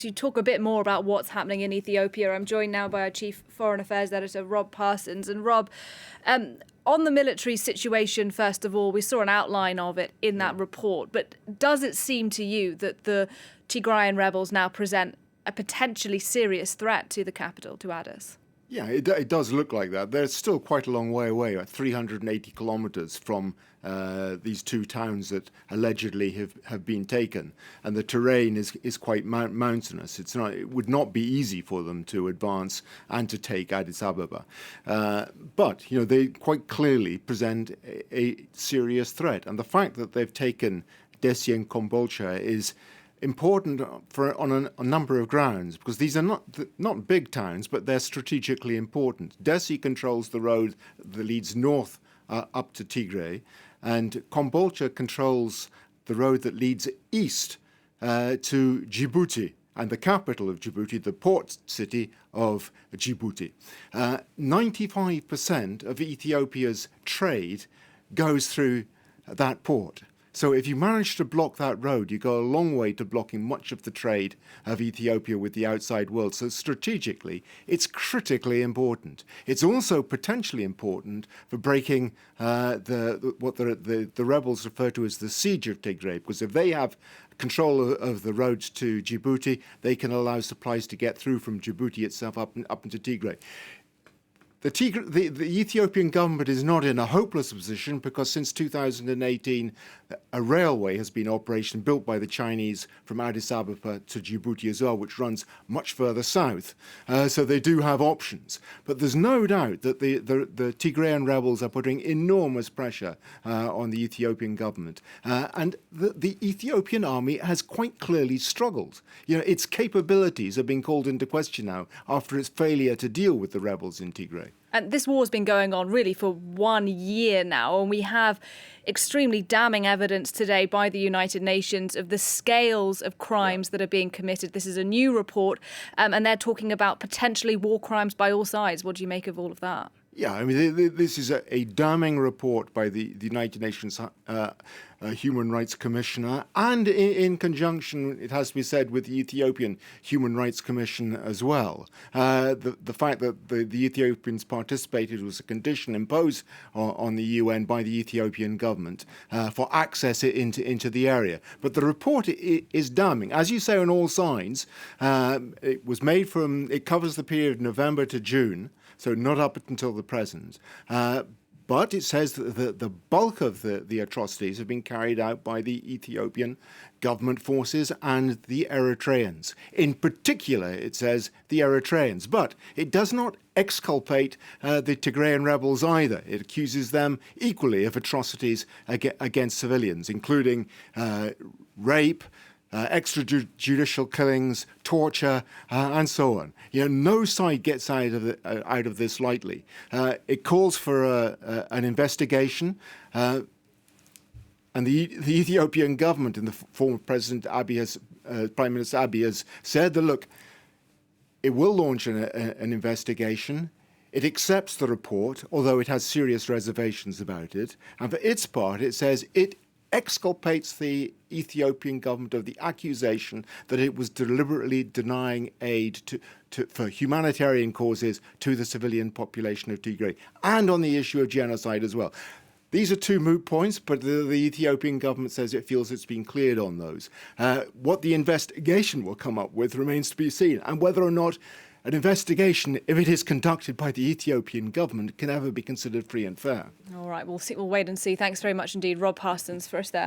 To talk a bit more about what's happening in Ethiopia, I'm joined now by our Chief Foreign Affairs Editor, Rob Parsons. And Rob, on the military situation, first of all, we saw an outline of it in that report. But does it seem to you that the Tigrayan rebels now present a potentially serious threat to the capital, to Addis? Yeah, it does look like that. They're still quite a long way away, 380 kilometers from these two towns that allegedly have been taken. And the terrain is quite mountainous. It would not be easy for them to advance and to take Addis Ababa. But, they quite clearly present a serious threat. And the fact that they've taken Dessie and Kombolcha is important on a number of grounds, because these are not big towns, but they're strategically important. Dessie controls the road that leads north up to Tigray, and Kombolcha controls the road that leads east to Djibouti, and the capital of Djibouti, the port city of Djibouti. 95% of Ethiopia's trade goes through that port. So if you manage to block that road, you go a long way to blocking much of the trade of Ethiopia with the outside world. So strategically, it's critically important. It's also potentially important for breaking what the rebels refer to as the Siege of Tigre, because if they have control of the roads to Djibouti, they can allow supplies to get through from Djibouti itself up into Tigray. The Ethiopian government is not in a hopeless position, because since 2018, a railway has been operational, built by the Chinese from Addis Ababa to Djibouti as well, which runs much further south. So they do have options. But there's no doubt that the Tigrayan rebels are putting enormous pressure on the Ethiopian government. And the Ethiopian army has quite clearly struggled. Its capabilities are being called into question now after its failure to deal with the rebels in Tigray. And this war's been going on really for 1 year now, and we have extremely damning evidence today by the United Nations of the scales of crimes that are being committed. This is a new report, and they're talking about potentially war crimes by all sides. What do you make of all of that? Yeah, I mean, this is a damning report by the United Nations Human Rights Commissioner, and in conjunction, it has to be said, with the Ethiopian Human Rights Commission as well. The fact that the Ethiopians participated was a condition imposed on the UN by the Ethiopian government for access into the area. But the report is damning. As you say, on all sides, it covers the period of November to June, so not up until the present. But it says that the bulk of the atrocities have been carried out by the Ethiopian government forces and the Eritreans. In particular, it says the Eritreans. But it does not exculpate the Tigrayan rebels either. It accuses them equally of atrocities against civilians, including rape, extrajudicial killings, torture, and so on. No side gets out of this lightly. It calls for an investigation, and the Ethiopian government, in the form of President Abiy, Prime Minister Abiy, has said that, look, it will launch an investigation. It accepts the report, although it has serious reservations about it. And for its part, it says it exculpates the Ethiopian government of the accusation that it was deliberately denying aid for humanitarian causes to the civilian population of Tigray, and on the issue of genocide as well. These are two moot points, but the Ethiopian government says it feels it's been cleared on those. What the investigation will come up with remains to be seen, and whether or not an investigation, if it is conducted by the Ethiopian government, can ever be considered free and fair. All right, we'll wait and see. Thanks very much indeed, Rob Parsons, for us there.